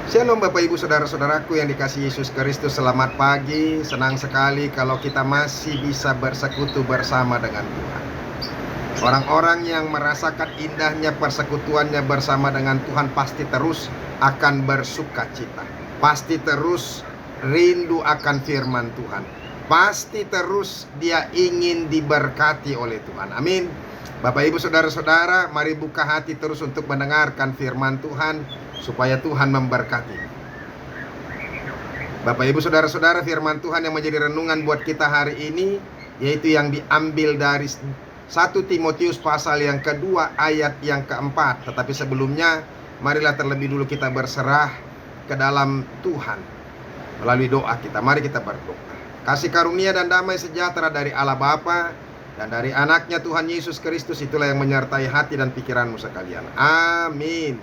Shalom Bapak Ibu Saudara-saudaraku yang dikasihi Yesus Kristus. Selamat pagi. Senang sekali kalau kita masih bisa bersekutu bersama dengan Tuhan. Orang-orang yang merasakan indahnya persekutuannya bersama dengan Tuhan pasti terus akan bersuka cita. Pasti terus rindu akan firman Tuhan. Pasti terus dia ingin diberkati oleh Tuhan. Amin. Bapak Ibu Saudara-saudara, mari buka hati terus untuk mendengarkan firman Tuhan, supaya Tuhan memberkati. Bapak Ibu Saudara-saudara, firman Tuhan yang menjadi renungan buat kita hari ini, yaitu yang diambil dari 1 Timotius pasal yang kedua ayat yang keempat. Tetapi sebelumnya, marilah terlebih dulu kita berserah ke dalam Tuhan melalui doa kita. Mari kita berdoa. Kasih karunia dan damai sejahtera dari Allah Bapa dan dari anaknya Tuhan Yesus Kristus, itulah yang menyertai hati dan pikiranmu sekalian. Amin.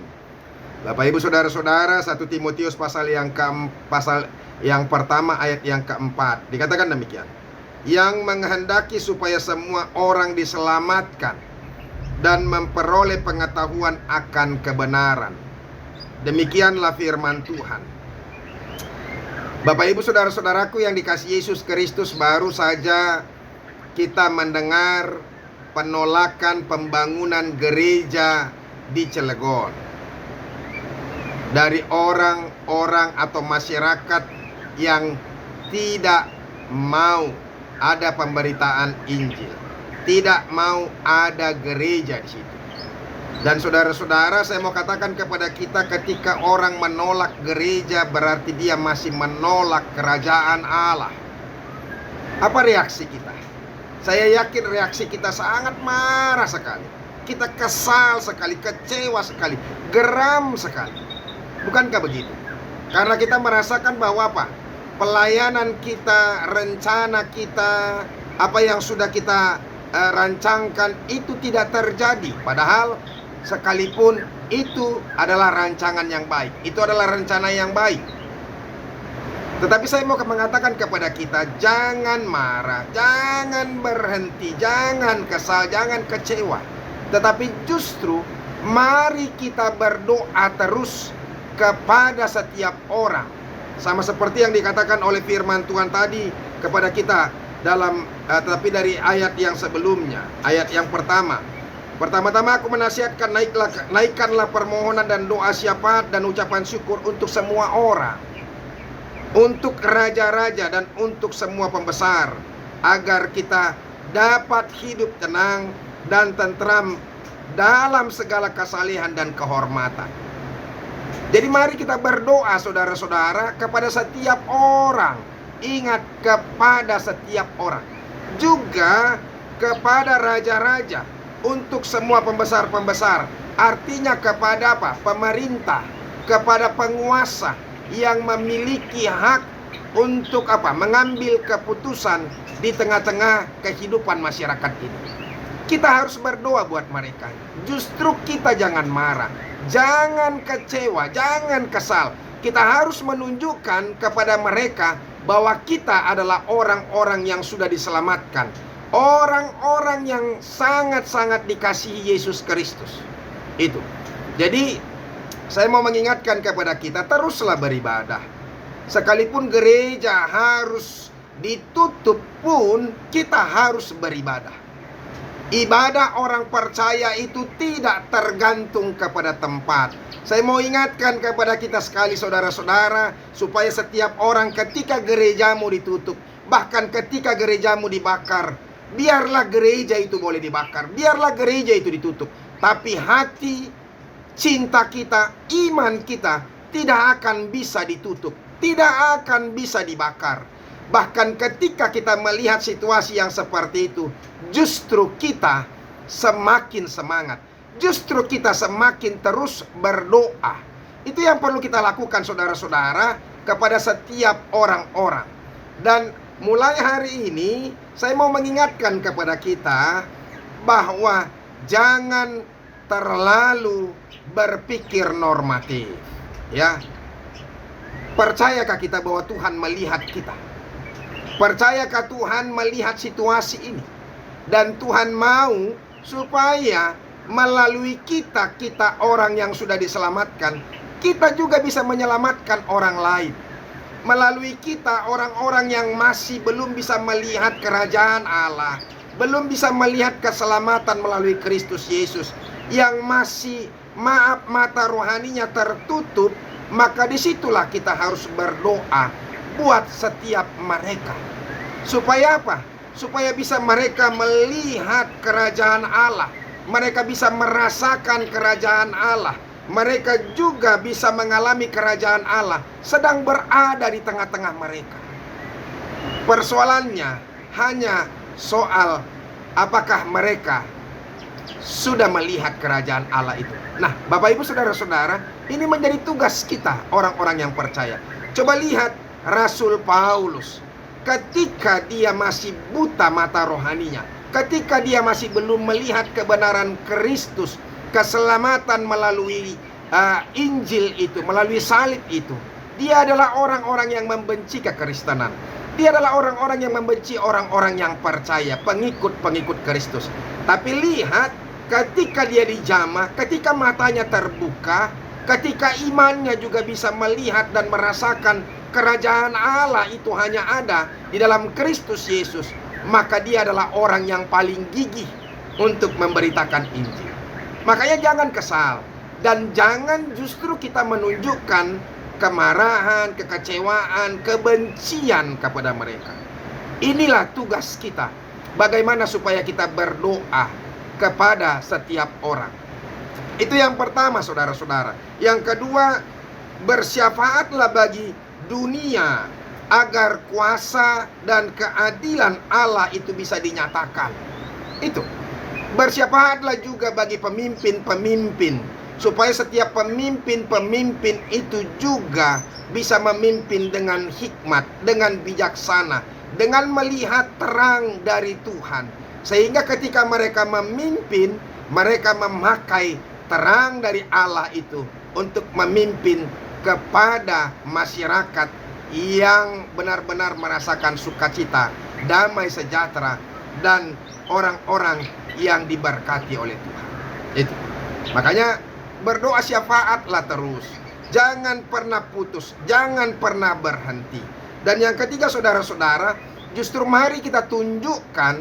Bapak Ibu Saudara-saudara, 1 Timotius pasal yang pertama ayat yang keempat dikatakan demikian: yang menghendaki supaya semua orang diselamatkan dan memperoleh pengetahuan akan kebenaran. Demikianlah firman Tuhan. Bapak Ibu Saudara-saudaraku yang dikasihi Yesus Kristus, baru saja kita mendengar penolakan pembangunan gereja di Cilegon dari orang-orang atau masyarakat yang tidak mau ada pemberitaan Injil, tidak mau ada gereja di situ. Dan saudara-saudara, saya mau katakan kepada kita, ketika orang menolak gereja, berarti dia masih menolak kerajaan Allah. Apa reaksi kita? Saya yakin reaksi kita sangat marah sekali. Kita kesal sekali, kecewa sekali, geram sekali. Bukankah begitu? Karena kita merasakan bahwa apa? Pelayanan kita, rencana kita, apa yang sudah kita rancangkan itu tidak terjadi. Padahal sekalipun itu adalah rancangan yang baik, itu adalah rencana yang baik. Tetapi saya mau mengatakan kepada kita, jangan marah, jangan berhenti, jangan kesal, jangan kecewa. Tetapi justru mari kita berdoa terus kepada setiap orang. Sama seperti yang dikatakan oleh firman Tuhan tadi kepada kita dalam tetapi dari ayat yang sebelumnya, ayat yang pertama. Pertama-tama aku menasihatkan, naikkanlah permohonan dan doa syafaat dan ucapan syukur untuk semua orang, untuk raja-raja dan untuk semua pembesar, agar kita dapat hidup tenang dan tentram dalam segala kesalehan dan kehormatan. Jadi mari kita berdoa saudara-saudara kepada setiap orang. Ingat, kepada setiap orang. Juga kepada raja-raja, untuk semua pembesar-pembesar. Artinya kepada apa? Pemerintah, kepada penguasa yang memiliki hak untuk apa? Mengambil keputusan di tengah-tengah kehidupan masyarakat ini. Kita harus berdoa buat mereka. Justru kita jangan marah, jangan kecewa, jangan kesal. Kita harus menunjukkan kepada mereka bahwa kita adalah orang-orang yang sudah diselamatkan, orang-orang yang sangat-sangat dikasihi Yesus Kristus. Itu. Jadi saya mau mengingatkan kepada kita, teruslah beribadah. Sekalipun gereja harus ditutup pun, kita harus beribadah. Ibadah orang percaya itu tidak tergantung kepada tempat. Saya mau ingatkan kepada kita sekali saudara-saudara, supaya setiap orang ketika gerejamu ditutup, bahkan ketika gerejamu dibakar, biarlah gereja itu boleh dibakar, biarlah gereja itu ditutup. Tapi hati, cinta kita, iman kita tidak akan bisa ditutup, tidak akan bisa dibakar. Bahkan ketika kita melihat situasi yang seperti itu, justru kita semakin semangat, justru kita semakin terus berdoa. Itu yang perlu kita lakukan saudara-saudara kepada setiap orang-orang. Dan mulai hari ini saya mau mengingatkan kepada kita bahwa jangan terlalu berpikir normatif, ya. Percayakah kita bahwa Tuhan melihat kita? Percayakah Tuhan melihat situasi ini? Dan Tuhan mau supaya melalui kita orang yang sudah diselamatkan, kita juga bisa menyelamatkan orang lain. Melalui kita, orang-orang yang masih belum bisa melihat kerajaan Allah, belum bisa melihat keselamatan melalui Kristus Yesus, yang masih mata rohaninya tertutup, maka disitulah kita harus berdoa buat setiap mereka. Supaya apa? Supaya bisa mereka melihat kerajaan Allah, mereka bisa merasakan kerajaan Allah, mereka juga bisa mengalami kerajaan Allah sedang berada di tengah-tengah mereka. Persoalannya hanya soal apakah mereka sudah melihat kerajaan Allah itu. Nah, Bapak Ibu saudara-saudara, ini menjadi tugas kita, orang-orang yang percaya. Coba lihat Rasul Paulus, ketika dia masih buta mata rohaninya, ketika dia masih belum melihat kebenaran Kristus, keselamatan melalui Injil itu, melalui salib itu, dia adalah orang-orang yang membenci kekristenan. Dia adalah orang-orang yang membenci orang-orang yang percaya, pengikut-pengikut Kristus. Tapi lihat, ketika dia dijamah, ketika matanya terbuka, ketika imannya juga bisa melihat dan merasakan kerajaan Allah itu hanya ada di dalam Kristus Yesus, maka dia adalah orang yang paling gigih untuk memberitakan Injil. Makanya jangan kesal, dan jangan justru kita menunjukkan kemarahan, kekecewaan, kebencian kepada mereka. Inilah tugas kita, bagaimana supaya kita berdoa kepada setiap orang. Itu yang pertama, saudara-saudara. Yang kedua, bersyafaatlah bagi dunia agar kuasa dan keadilan Allah itu bisa dinyatakan. Itu. Bersyafaatlah juga bagi pemimpin-pemimpin, supaya setiap pemimpin-pemimpin itu juga bisa memimpin dengan hikmat, dengan bijaksana, dengan melihat terang dari Tuhan. Sehingga ketika mereka memimpin, mereka memakai terang dari Allah itu untuk memimpin kepada masyarakat yang benar-benar merasakan sukacita, damai sejahtera, dan orang-orang yang diberkati oleh Tuhan. Itu. Makanya berdoa syafaatlah terus. Jangan pernah putus, jangan pernah berhenti. Dan yang ketiga, saudara-saudara, justru mari kita tunjukkan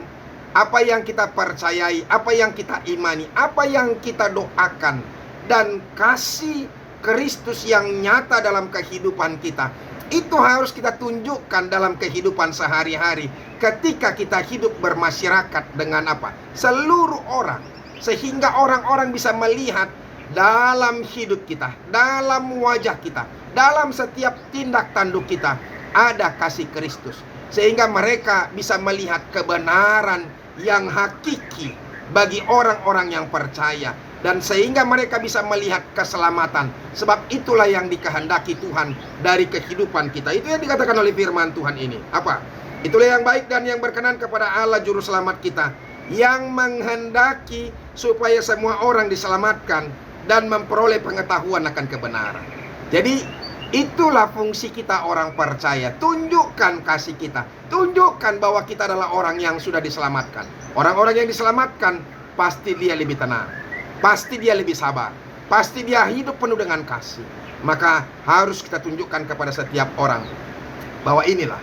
apa yang kita percayai, apa yang kita imani, apa yang kita doakan, dan kasih Kristus yang nyata dalam kehidupan kita. Itu harus kita tunjukkan dalam kehidupan sehari-hari ketika kita hidup bermasyarakat dengan apa? Seluruh orang. Sehingga orang-orang bisa melihat dalam hidup kita, dalam wajah kita, dalam setiap tindak tanduk kita ada kasih Kristus. Sehingga mereka bisa melihat kebenaran yang hakiki bagi orang-orang yang percaya. Dan sehingga mereka bisa melihat keselamatan. Sebab itulah yang dikehendaki Tuhan dari kehidupan kita. Itu yang dikatakan oleh firman Tuhan ini. Apa? Itulah yang baik dan yang berkenan kepada Allah Juru Selamat kita, yang menghendaki supaya semua orang diselamatkan dan memperoleh pengetahuan akan kebenaran. Jadi itulah fungsi kita orang percaya. Tunjukkan kasih kita. Tunjukkan bahwa kita adalah orang yang sudah diselamatkan. Orang-orang yang diselamatkan pasti dia lebih tenang, pasti dia lebih sabar, pasti dia hidup penuh dengan kasih. Maka harus kita tunjukkan kepada setiap orang bahwa inilah,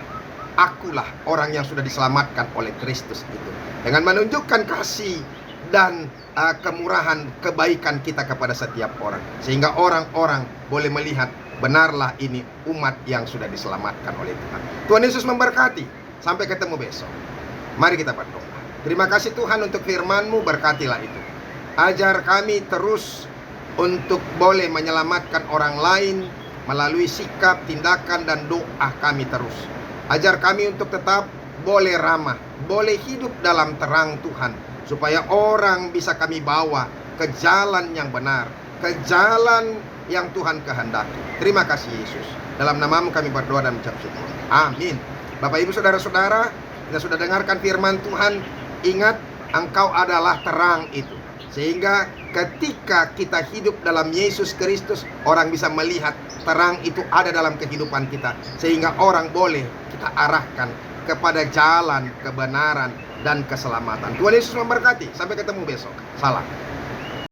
akulah orang yang sudah diselamatkan oleh Kristus itu. Dengan menunjukkan kasih dan kemurahan, kebaikan kita kepada setiap orang. Sehingga orang-orang boleh melihat, benarlah ini umat yang sudah diselamatkan oleh Tuhan. Tuhan Yesus memberkati. Sampai ketemu besok. Mari kita berdoa. Terima kasih Tuhan untuk firman-Mu, berkatilah itu. Ajar kami terus untuk boleh menyelamatkan orang lain melalui sikap, tindakan, dan doa kami terus. Ajar kami untuk tetap boleh ramah, boleh hidup dalam terang Tuhan, supaya orang bisa kami bawa ke jalan yang benar, ke jalan yang Tuhan kehendaki. Terima kasih Yesus. Dalam nama-Mu kami berdoa dan mengucap syukur. Amin. Bapak Ibu saudara-saudara, kita sudah dengarkan firman Tuhan. Ingat, engkau adalah terang itu. Sehingga ketika kita hidup dalam Yesus Kristus, orang bisa melihat terang itu ada dalam kehidupan kita. Sehingga orang boleh kita arahkan kepada jalan kebenaran dan keselamatan. Tuhan Yesus memberkati. Sampai ketemu besok. Salam.